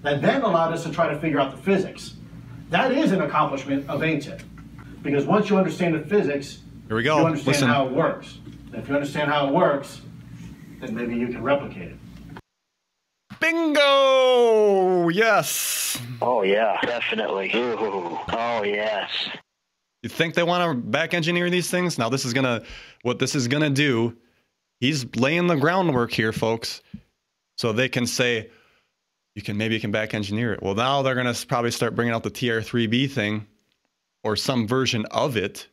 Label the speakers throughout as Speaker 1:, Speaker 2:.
Speaker 1: that then allowed us to try to figure out the physics. That is an accomplishment of ATIP. Because once you understand the physics,
Speaker 2: here we go.
Speaker 1: You understand how it works. And if you understand how it works, then maybe you can replicate it.
Speaker 2: Bingo! Yes.
Speaker 3: Oh yeah, definitely. Ooh. Oh yes.
Speaker 2: You think they want to back engineer these things? Now this is what this is gonna do. He's laying the groundwork here, folks, so they can say maybe you can back engineer it. Well, now they're gonna probably start bringing out the TR3B thing or some version of it.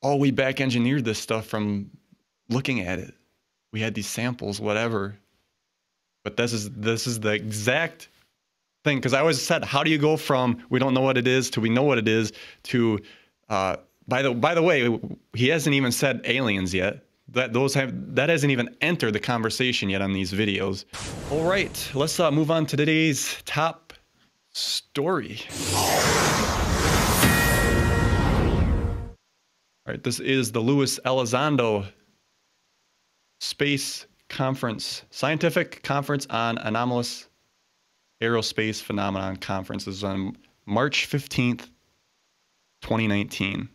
Speaker 2: Oh, we back engineered this stuff from looking at it. We had these samples, whatever. But this is the exact thing, because I always said, how do you go from we don't know what it is to we know what it is to by the way, he hasn't even said aliens yet. That hasn't even entered the conversation yet on these videos. All right, let's move on to today's top story. All right, this is the Luis Elizondo Space Conference, Scientific Conference on Anomalous Aerospace Phenomenon Conference. This is on March 15th, 2019.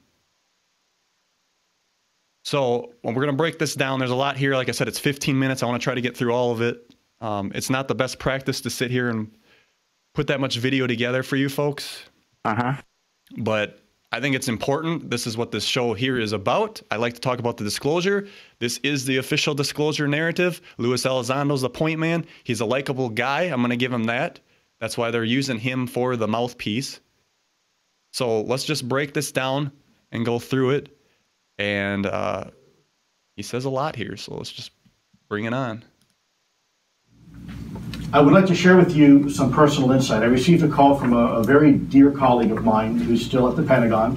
Speaker 2: So we're going to break this down. There's a lot here. Like I said, it's 15 minutes. I want to try to get through all of it. It's not the best practice to sit here and put that much video together for you folks. But I think it's important. This is what this show here is about. I like to talk about the disclosure. This is the official disclosure narrative. Luis Elizondo's the point man. He's a likable guy. I'm going to give him that. That's why they're using him for the mouthpiece. So let's just break this down and go through it. And he says a lot here, so let's just bring it on.
Speaker 1: I would like to share with you some personal insight. I received a call from a very dear colleague of mine who's still at the Pentagon,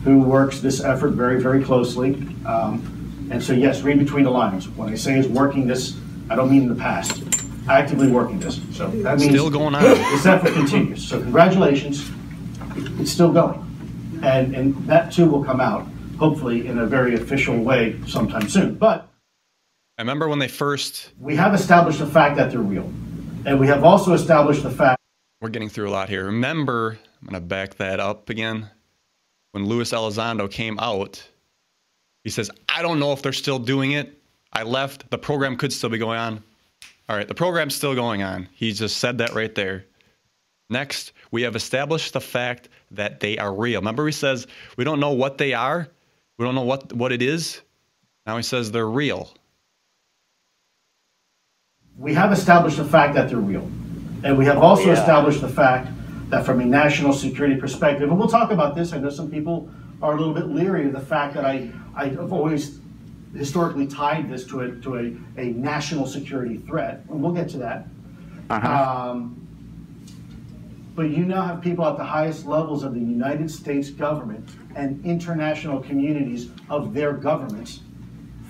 Speaker 1: who works this effort very, very closely. And so yes, read between the lines. When I say is working this, I don't mean in the past. Actively working this. So that means
Speaker 2: still going on.
Speaker 1: This effort continues. So congratulations, it's still going. And that too will come out, hopefully in a very official way sometime soon. But
Speaker 2: I remember when they first...
Speaker 1: We have established the fact that they're real. And we have also established the fact...
Speaker 2: We're getting through a lot here. Remember, I'm going to back that up again. When Luis Elizondo came out, he says, I don't know if they're still doing it. I left. The program could still be going on. All right, the program's still going on. He just said that right there. Next, we have established the fact that they are real. Remember he says, we don't know what they are. We don't know what it is. Now he says they're real.
Speaker 1: We have established the fact that they're real. And we have also established the fact that from a national security perspective, and we'll talk about this, I know some people are a little bit leery of the fact that I've always historically tied this to a national security threat, and we'll get to that. But you now have people at the highest levels of the United States government and international communities of their governments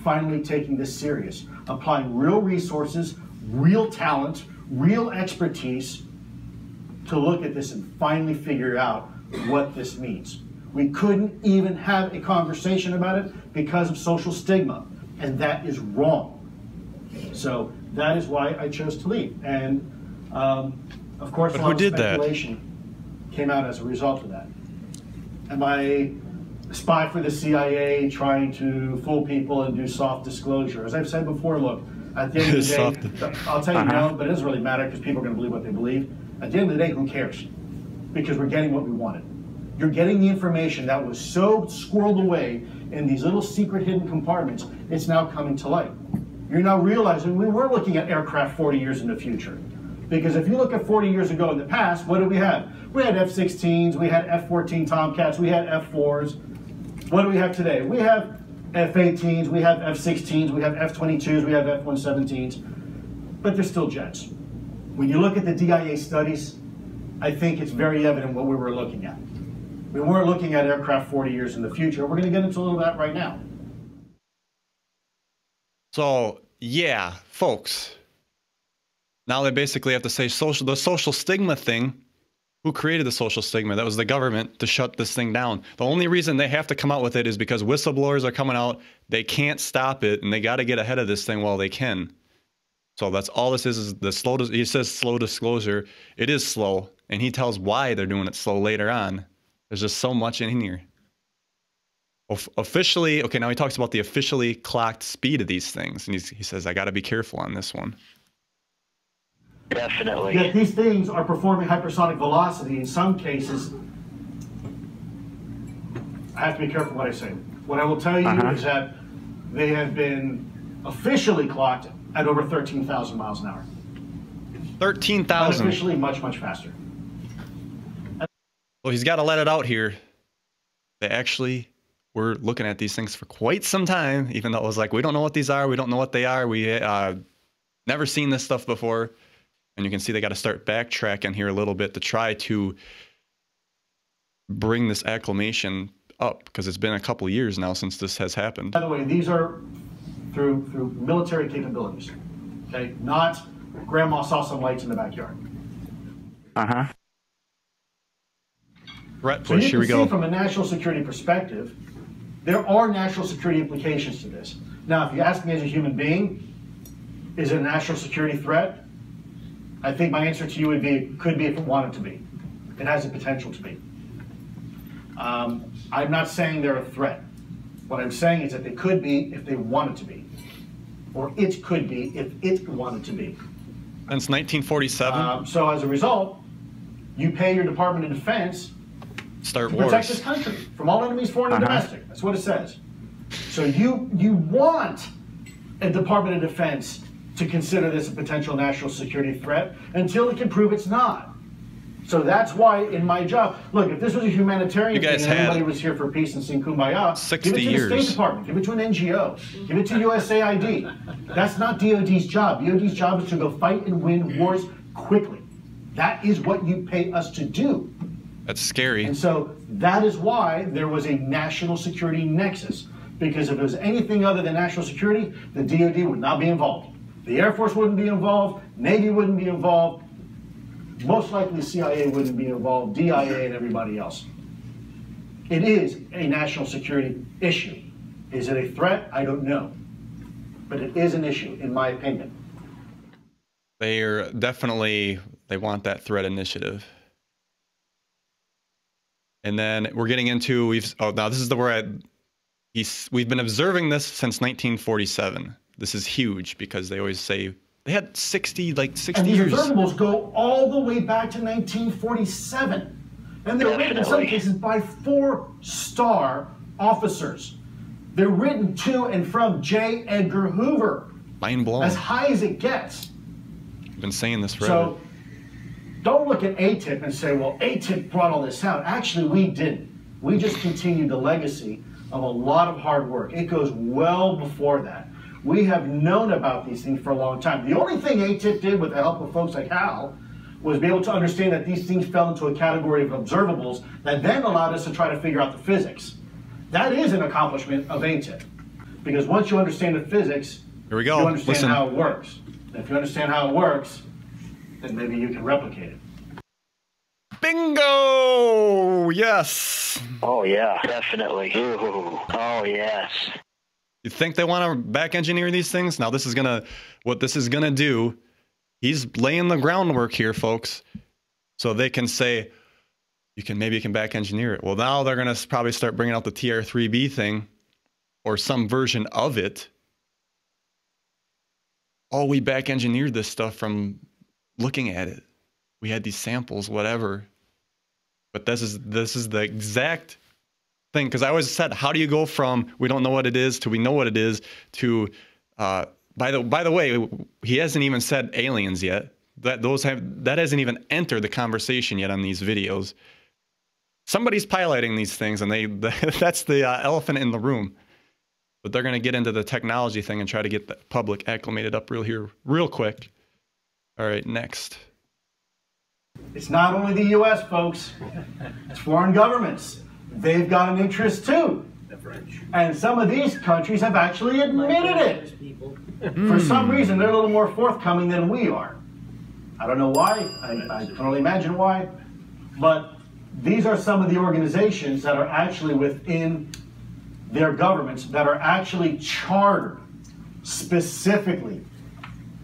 Speaker 1: finally taking this serious, applying real resources, real talent, real expertise to look at this and finally figure out what this means. We couldn't even have a conversation about it because of social stigma, and that is wrong. So that is why I chose to leave. And of course, a lot of speculation came out as a result of that. Am I a spy for the CIA trying to fool people and do soft disclosure? As I've said before, look, at the end of the day, I'll tell you now, but it doesn't really matter because people are going to believe what they believe. At the end of the day, who cares? Because we're getting what we wanted. You're getting the information that was so squirreled away in these little secret hidden compartments, it's now coming to light. You're now realizing we were looking at aircraft 40 years in the future. Because if you look at 40 years ago in the past, what did we have? We had F-16s, we had F-14 Tomcats, we had F-4s. What do we have today? We have F-18s, we have F-16s, we have F-22s, we have F-117s, but they're still jets. When you look at the DIA studies, I think it's very evident what we were looking at. We weren't looking at aircraft 40 years in the future. We're going to get into a little of that right now.
Speaker 2: So, yeah, folks. Now they basically have to say the social stigma thing. Who created the social stigma? That was the government to shut this thing down. The only reason they have to come out with it is because whistleblowers are coming out. They can't stop it, and they got to get ahead of this thing while they can. So that's all this is the slow. He says slow disclosure. It is slow, and he tells why they're doing it slow later on. There's just so much in here. Officially, okay, now he talks about the officially clocked speed of these things, and he says, I got to be careful on this one.
Speaker 3: Definitely.
Speaker 1: Yet these things are performing hypersonic velocity. In some cases, I have to be careful what I say. What I will tell you is that they have been officially clocked at over 13,000 miles an hour.
Speaker 2: 13,000.
Speaker 1: Unofficially, much, much faster.
Speaker 2: Well, he's got to let it out here. They actually were looking at these things for quite some time, even though it was like, we don't know what these are. We don't know what they are. We never seen this stuff before. And you can see they got to start backtracking here a little bit to try to bring this acclimation up, because it's been a couple of years now since this has happened.
Speaker 1: By the way, these are through military capabilities, okay? Not grandma saw some lights in the backyard.
Speaker 2: Threat
Speaker 1: So
Speaker 2: push, here we go.
Speaker 1: From a national security perspective, there are national security implications to this. Now, if you ask me as a human being, is it a national security threat? I think my answer to you would be, it could be if it wanted to be. It has the potential to be. I'm not saying they're a threat. What I'm saying is that they could be if they wanted to be. Or it could be if it wanted to be.
Speaker 2: Since 1947?
Speaker 1: So as a result, you pay your Department of Defense
Speaker 2: to
Speaker 1: protect this country from all enemies, foreign and domestic. That's what it says. So you want a Department of Defense to consider this a potential national security threat until it can prove it's not. So that's why in my job, look, if this was a humanitarian thing and everybody was here for peace and sing kumbaya,
Speaker 2: 60
Speaker 1: give it to
Speaker 2: years.
Speaker 1: the State Department, give it to an NGO, give it to USAID. That's not DOD's job. DOD's job is to go fight and win wars quickly. That is what you pay us to do.
Speaker 2: That's scary.
Speaker 1: And so that is why there was a national security nexus. Because if it was anything other than national security, the DOD would not be involved. The Air Force wouldn't be involved, Navy wouldn't be involved, most likely CIA wouldn't be involved, DIA and everybody else. It is a national security issue. Is it a threat? I don't know. But it is an issue, in my opinion.
Speaker 2: They're definitely, they want that threat initiative. And then we're getting into, now this is the where we've been observing this since 1947. This is huge because they always say they had 60 years. And
Speaker 1: these observables go all the way back to 1947. And they're written in some cases by 4-star officers. They're written to and from J. Edgar Hoover.
Speaker 2: Mind blown.
Speaker 1: As high as it gets.
Speaker 2: I've been saying this forever.
Speaker 1: So don't look at ATIP and say, well, ATIP brought all this out. Actually, we didn't. We just continued the legacy of a lot of hard work. It goes well before that. We have known about these things for a long time. The only thing ATIP did with the help of folks like Hal was be able to understand that these things fell into a category of observables that then allowed us to try to figure out the physics. That is an accomplishment of ATIP. Because once you understand the physics,
Speaker 2: here we go.
Speaker 1: You understand how it works. And if you understand how it works, then maybe you can replicate it.
Speaker 2: Bingo! Yes.
Speaker 3: Oh, yeah, definitely. Ooh. Oh, yes.
Speaker 2: You think they want to back engineer these things? Now, this is what this is going to do, he's laying the groundwork here, folks, so they can say, maybe you can back engineer it. Well, now they're going to probably start bringing out the TR-3B thing or some version of it. Oh, we back engineered this stuff from looking at it. We had these samples, whatever. But this is the exact thing, because I always said, how do you go from we don't know what it is to we know what it is to by the way, he hasn't even said aliens yet. That hasn't even entered the conversation yet on these videos. Somebody's piloting these things, and that's the elephant in the room. But they're going to get into the technology thing and try to get the public acclimated up real quick. All right, next.
Speaker 1: It's not only the U.S., folks. It's foreign governments. They've got an interest too. The French. And some of these countries have actually admitted it. For some reason, they're a little more forthcoming than we are. I don't know why. I can only imagine why. But these are some of the organizations that are actually within their governments that are actually chartered specifically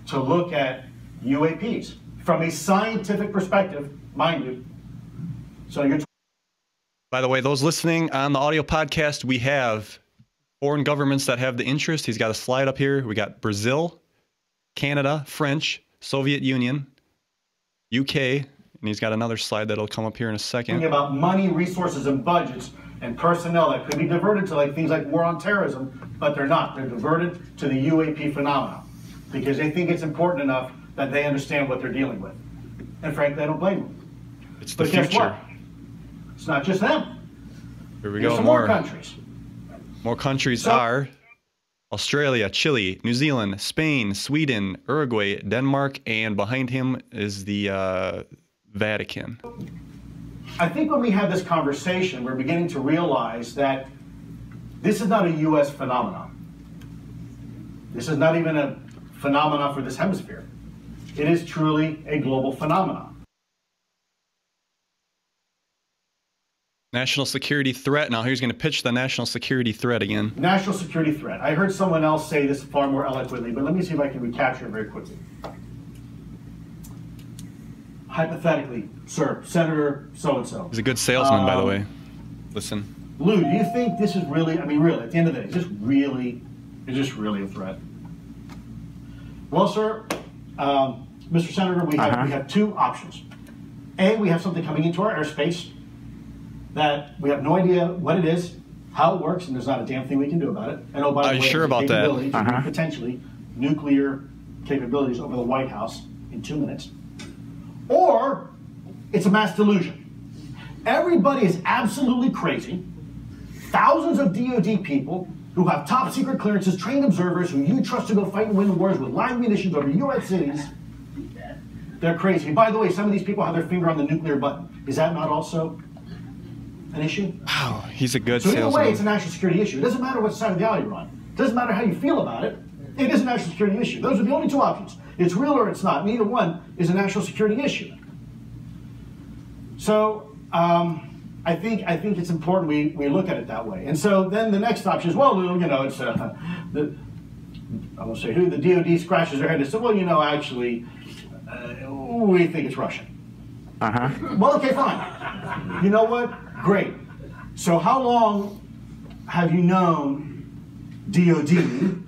Speaker 1: to look at UAPs from a scientific perspective, mind you. So you're.
Speaker 2: By the way, those listening on the audio podcast, we have foreign governments that have the interest. He's got a slide up here. We got Brazil, Canada, French, Soviet Union, UK, and he's got another slide that'll come up here in a second.
Speaker 1: Thinking about money, resources, and budgets and personnel that could be diverted to like things like war on terrorism, but they're not. They're diverted to the UAP phenomenon because they think it's important enough that they understand what they're dealing with. And frankly, I don't blame them.
Speaker 2: It's the
Speaker 1: but
Speaker 2: future.
Speaker 1: Guess what? It's not just them.
Speaker 2: Here we
Speaker 1: There's
Speaker 2: go.
Speaker 1: some more countries.
Speaker 2: More countries are Australia, Chile, New Zealand, Spain, Sweden, Uruguay, Denmark, and behind him is the Vatican.
Speaker 1: I think when we have this conversation, we're beginning to realize that this is not a U.S. phenomenon. This is not even a phenomenon for this hemisphere. It is truly a global phenomenon.
Speaker 2: National security threat. Now he's going to pitch the national security threat again.
Speaker 1: National security threat. I heard someone else say this far more eloquently, but let me see if I can recapture it very quickly. Hypothetically, sir, Senator so-and-so.
Speaker 2: He's a good salesman, by the way. Listen.
Speaker 1: Lou, do you think this is really, I mean, really, at the end of the day, is this really a threat? Well, sir, Mr. Senator, we have two options. A, we have something coming into our airspace that we have no idea what it is, how it works, and there's not a damn thing we can do about it. And oh, by the way,
Speaker 2: are you sure about that?
Speaker 1: Potentially nuclear capabilities over the White House in 2 minutes. Or it's a mass delusion. Everybody is absolutely crazy. Thousands of DoD people who have top secret clearances, trained observers who you trust to go fight and win wars with live munitions over U.S. cities. They're crazy. By the way, some of these people have their finger on the nuclear button. Is that not also an issue?
Speaker 2: Wow, he's a good
Speaker 1: salesman.
Speaker 2: salesman.
Speaker 1: So either way, it's a national security issue. It doesn't matter what side of the aisle you're on. It doesn't matter how you feel about it. It is a national security issue. Those are the only two options. It's real or it's not. Neither one is a national security issue. So I think it's important we look at it that way. And so then the next option is, well, you know, it's I won't say who, the DoD scratches their head and says, well, you know, actually, we think it's Russian. Well, okay, fine. You know what? Great. So how long have you known DoD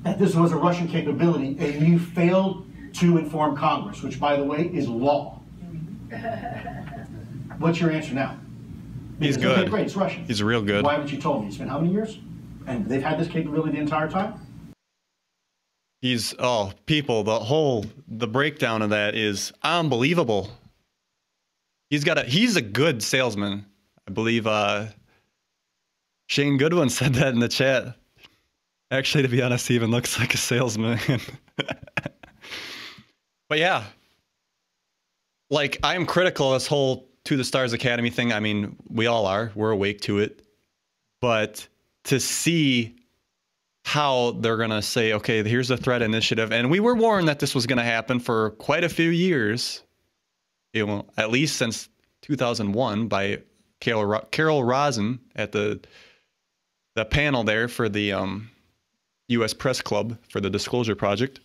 Speaker 1: that this was a Russian capability and you failed to inform Congress, which, by the way, is law? What's your answer now?
Speaker 2: He's good.
Speaker 1: Okay, great, it's Russian.
Speaker 2: He's real good.
Speaker 1: Why haven't you told me? It's been how many years? And they've had this capability the entire time?
Speaker 2: He's, people, the breakdown of that is unbelievable. He's a good salesman. I believe Shane Goodwin said that in the chat. Actually, to be honest, he even looks like a salesman. But yeah, like, I'm critical of this whole To the Stars Academy thing. I mean, we all are. We're awake to it. But to see how they're going to say, okay, here's the threat initiative. And we were warned that this was going to happen for quite a few years, you know, at least since 2001 by Carol Rosin at the panel there for the U.S. Press Club for the Disclosure Project,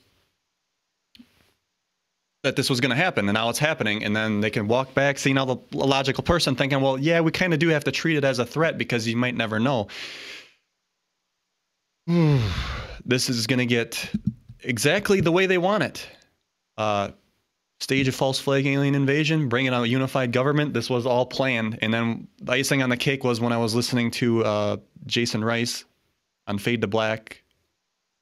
Speaker 2: that this was going to happen, and now it's happening. And then they can walk back, seeing all the logical person thinking, well, yeah, we kind of do have to treat it as a threat because you might never know. This is going to get exactly the way they want it. Stage a false flag alien invasion, bring in a unified government. This was all planned. And then the icing on the cake was when I was listening to Jason Rice on Fade to Black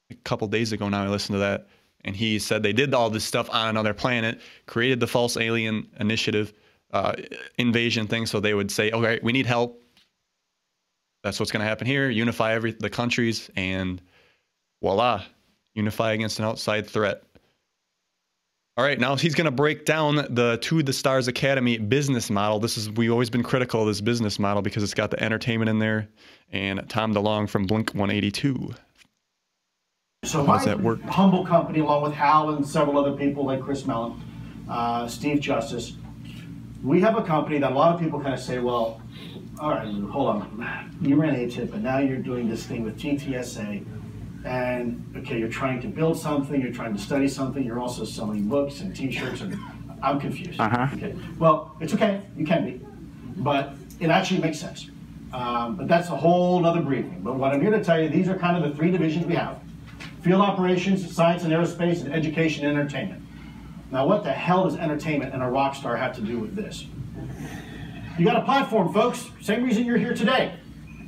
Speaker 2: a couple days ago now. I listened to that. And he said they did all this stuff on another planet, created the false alien initiative invasion thing. So they would say, okay, we need help. That's what's going to happen here. Unify the countries, and voila, unify against an outside threat. All right, now he's going to break down the To the Stars Academy business model. We've always been critical of this business model because it's got the entertainment in there. And Tom DeLonge from Blink 182.
Speaker 1: So
Speaker 2: how does that work?
Speaker 1: Humble company, along with Hal and several other people like Chris Mellon, Steve Justice, we have a company that a lot of people kind of say, well, all right, Lou, hold on. You ran ATIP, and now you're doing this thing with TTSA. and okay, you're trying to build something, you're trying to study something, you're also selling books and t-shirts, and I'm confused. Okay, well, it's okay, you can be, but it actually makes sense. But that's a whole other briefing. But what I'm here to tell you, these are kind of the three divisions we have: field operations, science and aerospace, and education and entertainment. Now, what the hell does entertainment and a rock star have to do with this? You got a platform, folks. Same reason you're here today.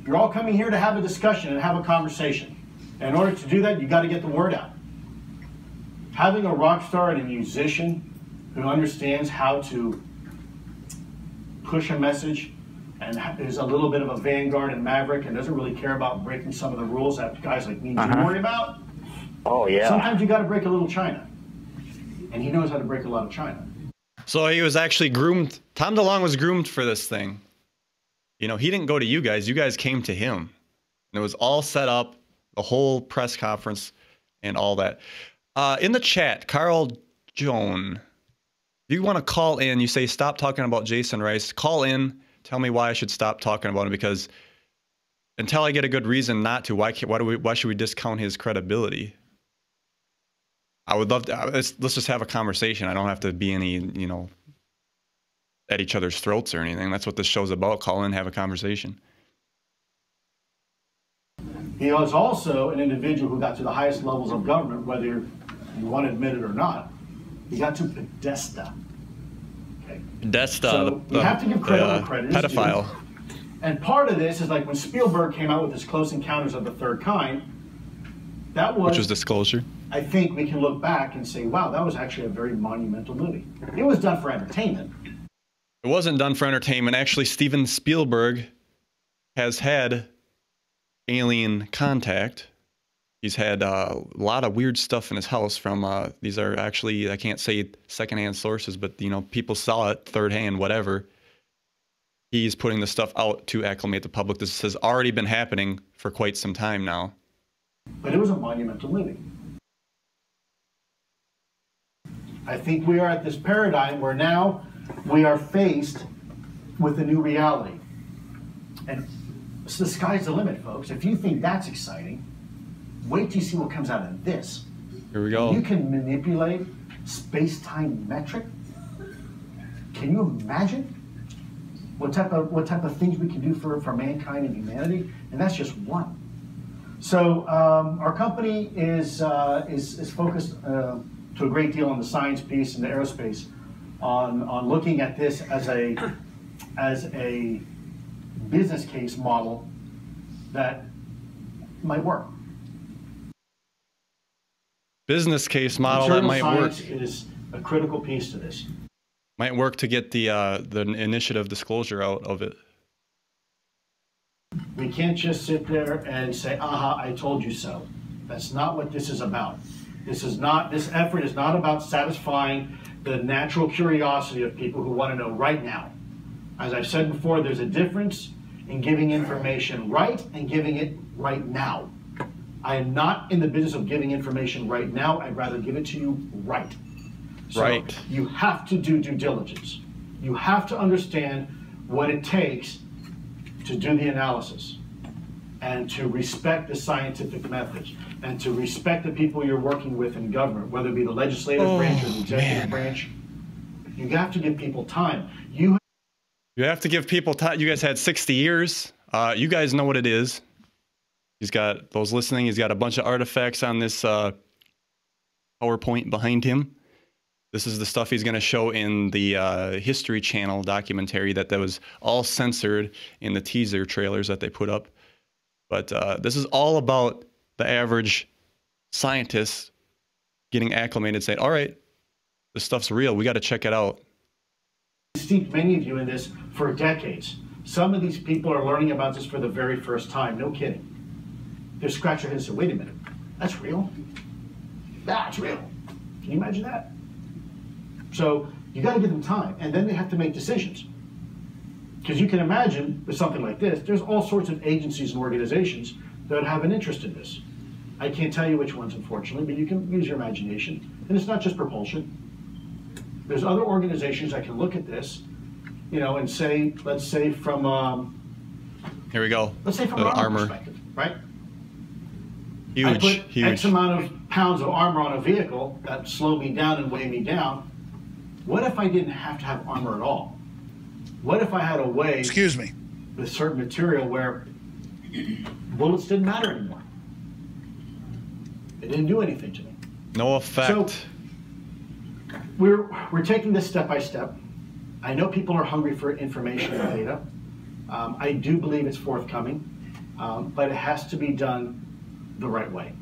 Speaker 1: You're all coming here to have a discussion and have a conversation. And in order to do that, you got to get the word out. Having a rock star and a musician who understands how to push a message and is a little bit of a vanguard and maverick and doesn't really care about breaking some of the rules that guys like me do worry about.
Speaker 3: Oh, yeah.
Speaker 1: Sometimes you got to break a little China. And he knows how to break a lot of China.
Speaker 2: So he was actually groomed. Tom DeLonge was groomed for this thing. You know, he didn't go to you guys. You guys came to him. And it was all set up, the whole press conference and all that. In the chat, Carl Joan, if you want to call in, you say, stop talking about Jason Rice. Call in. Tell me why I should stop talking about him, because until I get a good reason not to, why should we discount his credibility? I would love to, let's just have a conversation. I don't have to be any, you know, at each other's throats or anything. That's what this show's about. Call in, have a conversation.
Speaker 1: He was also an individual who got to the highest levels of government, whether you want to admit it or not. He got to Podesta. Okay.
Speaker 2: Podesta,
Speaker 1: so you have to give credit where credit is due.
Speaker 2: Pedophile.
Speaker 1: And part of this is like when Spielberg came out with his Close Encounters of the Third Kind,
Speaker 2: which was disclosure.
Speaker 1: I think we can look back and say, wow, that was actually a very monumental movie. It was done for entertainment.
Speaker 2: It wasn't done for entertainment. Actually, Steven Spielberg has had alien contact. He's had a lot of weird stuff in his house from, these are actually, I can't say secondhand sources, but, you know, people saw it third hand, whatever. He's putting the stuff out to acclimate the public. This has already been happening for quite some time now.
Speaker 1: But it was a monumental movie. I think we are at this paradigm where now we are faced with a new reality. And so the sky's the limit, folks. If you think that's exciting, wait till you see what comes out of this.
Speaker 2: Here we go.
Speaker 1: You can manipulate space-time metric. Can you imagine what type of things we can do for mankind and humanity? And that's just one. So our company is focused to a great deal on the science piece and the aerospace, on looking at this as a business case model that might work.
Speaker 2: Business case model that might work.
Speaker 1: Science is a critical piece to this.
Speaker 2: Might work to get the initiative disclosure out of it.
Speaker 1: We can't just sit there and say, aha, I told you so. That's not what this is about. This effort is not about satisfying the natural curiosity of people who want to know right now. As I've said before, there's a difference in giving information right and giving it right now. I am not in the business of giving information right now. I'd rather give it to you right. So
Speaker 2: right.
Speaker 1: You have to do due diligence. You have to understand what it takes to do the analysis and to respect the scientific methods and to respect the people you're working with in government, whether it be the legislative branch or the executive branch. You have to give people time. You
Speaker 2: have to give people time. You guys had 60 years. You guys know what it is. He's got, those listening, he's got a bunch of artifacts on this PowerPoint behind him. This is the stuff he's going to show in the History Channel documentary that was all censored in the teaser trailers that they put up. But this is all about the average scientist getting acclimated, saying, all right, this stuff's real. We got to check it out.
Speaker 1: I've steeped many of you in this for decades. Some of these people are learning about this for the very first time. No kidding. They're scratching their heads and say, wait a minute, that's real? That's real. Can you imagine that? So you got to give them time, and then they have to make decisions. Because you can imagine with something like this, there's all sorts of agencies and organizations that have an interest in this. I can't tell you which ones, unfortunately, but you can use your imagination. And it's not just propulsion. There's other organizations that can look at this, you know, and say, let's say from
Speaker 2: here we go.
Speaker 1: Let's say from an armor perspective, right?
Speaker 2: Huge,
Speaker 1: I put
Speaker 2: huge.
Speaker 1: X amount of pounds of armor on a vehicle that slowed me down and weighed me down. What if I didn't have to have armor at all? What if I had a way,
Speaker 4: excuse me,
Speaker 1: with certain material where bullets didn't matter anymore? It didn't do anything to me.
Speaker 2: No effect.
Speaker 1: So we're taking this step by step. I know people are hungry for information and data. I do believe it's forthcoming, but it has to be done the right way.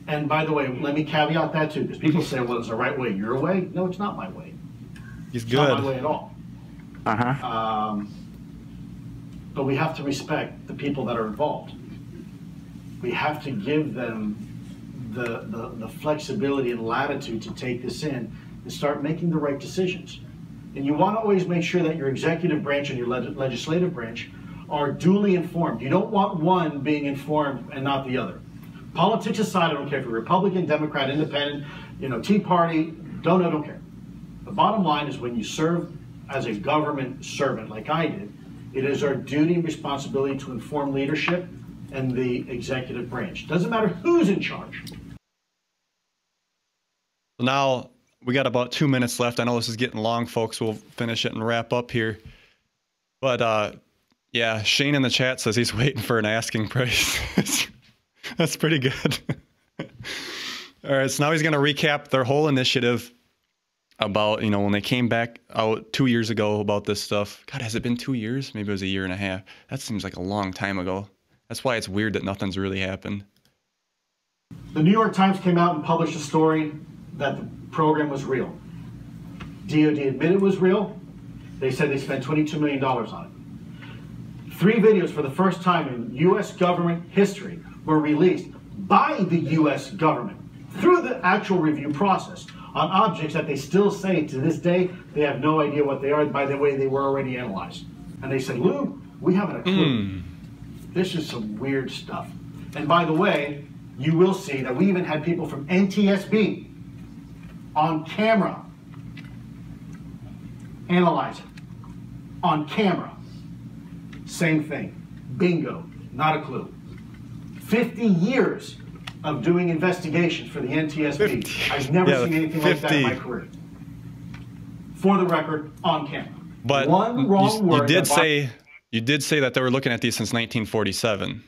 Speaker 1: And by the way, let me caveat that too, because people say, well, it's the right way your way. No, it's not my way.
Speaker 2: He's
Speaker 1: It's
Speaker 2: good.
Speaker 1: not my way at all. But we have to respect the people that are involved. We have to give them the flexibility and latitude to take this in and start making the right decisions. And you want to always make sure that your executive branch and your legislative branch are duly informed. You don't want one being informed and not the other. Politics aside, I don't care if you're Republican, Democrat, Independent, Tea Party, don't care. The bottom line is when you serve as a government servant like I did, it is our duty and responsibility to inform leadership and the executive branch. Doesn't matter who's in charge.
Speaker 2: Now, we got about 2 minutes left. I know this is getting long, folks. We'll finish it and wrap up here. But, yeah, Shane in the chat says he's waiting for an asking price. That's pretty good. All right, so now he's going to recap their whole initiative about, when they came back out 2 years ago about this stuff. God, has it been 2 years? Maybe it was a year and a half. That seems like a long time ago. That's why it's weird that nothing's really happened.
Speaker 1: The New York Times came out and published a story that the program was real. DOD admitted it was real. They said they spent $22 million on it. 3 videos for the first time in U.S. government history were released by the U.S. government through the actual review process on objects that they still say to this day they have no idea what they are. By the way, they were already analyzed. And they said, Lou, we haven't a clue. This is some weird stuff. And by the way, you will see that we even had people from NTSB on camera analyze it. On camera. Same thing. Bingo. Not a clue. 50 years of doing investigations for the NTSB. I've never seen anything like that in my career. For the record, on camera.
Speaker 2: But
Speaker 1: one wrong word.
Speaker 2: You did say that they were looking at these since 1947.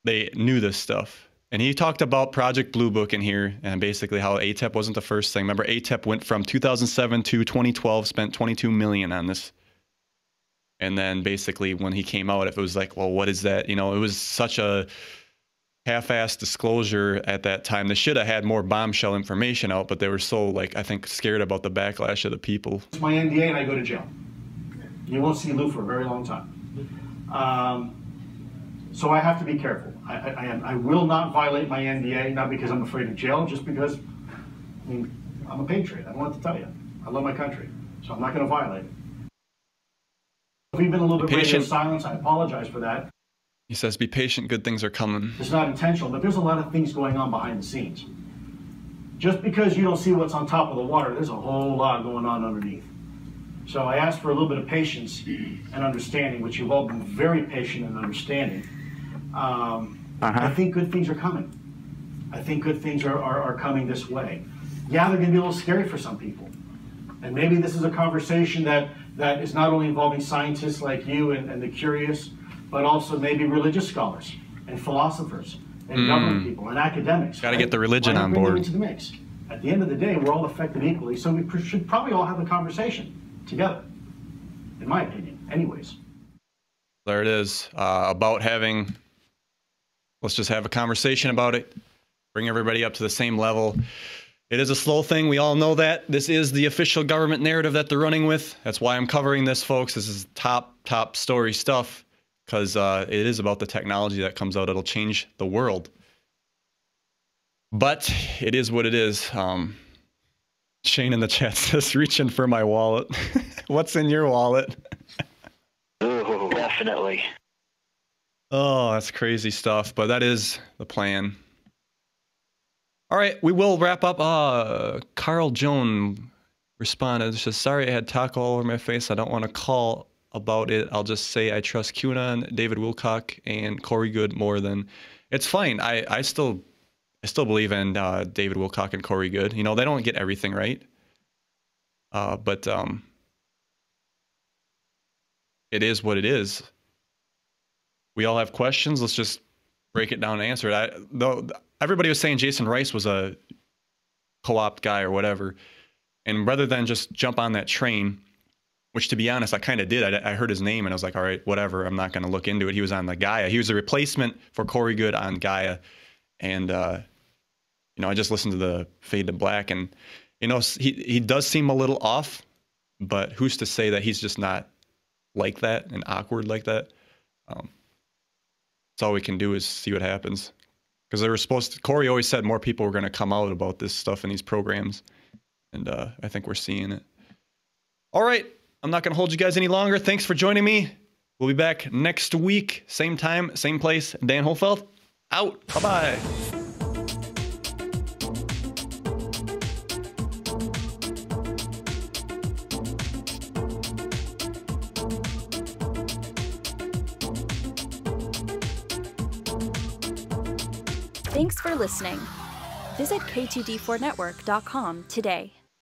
Speaker 2: They knew this stuff. And he talked about Project Blue Book in here and basically how ATEP wasn't the first thing. Remember, ATEP went from 2007 to 2012, spent $22 million on this. And then basically when he came out, it was like, well, what is that? It was such a half-assed disclosure at that time. They should have had more bombshell information out, but they were so, I think, scared about the backlash of the people.
Speaker 1: It's my NDA and I go to jail. You won't see Lou for a very long time. So I have to be careful. I will not violate my NDA, not because I'm afraid of jail, just because I'm a patriot. I don't want to tell you. I love my country, so I'm not going to violate it. If we've been a little bit radio silence, I apologize for that.
Speaker 2: He says, be patient, good things are coming.
Speaker 1: It's not intentional, but there's a lot of things going on behind the scenes. Just because you don't see what's on top of the water, there's a whole lot going on underneath. So I ask for a little bit of patience and understanding, which you've all been very patient and understanding. I think good things are coming. I think good things are coming this way. Yeah, they're going to be a little scary for some people. And maybe this is a conversation that is not only involving scientists like you and the curious, but also maybe religious scholars and philosophers and government people and academics.
Speaker 2: Got to get the religion on board.
Speaker 1: Into the mix. At the end of the day, we're all affected equally, so we should probably all have a conversation together, in my opinion, anyways.
Speaker 2: There it is, about having, let's just have a conversation about it, bring everybody up to the same level. It is a slow thing. We all know that. This is the official government narrative that they're running with. That's why I'm covering this, folks. This is top story stuff, because it is about the technology that comes out. It'll change the world. But it is what it is. Shane in the chat says, reaching for my wallet. What's in your wallet?
Speaker 3: Ooh, definitely.
Speaker 2: Oh, that's crazy stuff. But that is the plan. All right, we will wrap up. Carl Joan responded. She says, sorry I had taco all over my face. I don't want to call about it. I'll just say I trust QAnon, David Wilcock, and Corey Good more than it's fine. I still believe in David Wilcock and Corey Good. You know, they don't get everything right, but it is what it is. We all have questions. Let's just break it down and answer it. Though everybody was saying Jason Rice was a co-op guy or whatever, and rather than just jump on that train, which to be honest, I kind of did. I heard his name and I was like, all right, whatever. I'm not going to look into it. He was on the Gaia. He was a replacement for Corey Good on Gaia. And, you know, I just listened to the Fade to Black, and, you know, he does seem a little off, but who's to say that he's just not like that and awkward like that? That's all we can do is see what happens. Because they were supposed to, Corey always said more people were going to come out about this stuff in these programs. And I think we're seeing it. All right. I'm not going to hold you guys any longer. Thanks for joining me. We'll be back next week. Same time, same place. Dan Hohlfeld, out. Bye-bye.
Speaker 4: Thanks for listening. Visit k2d4network.com today.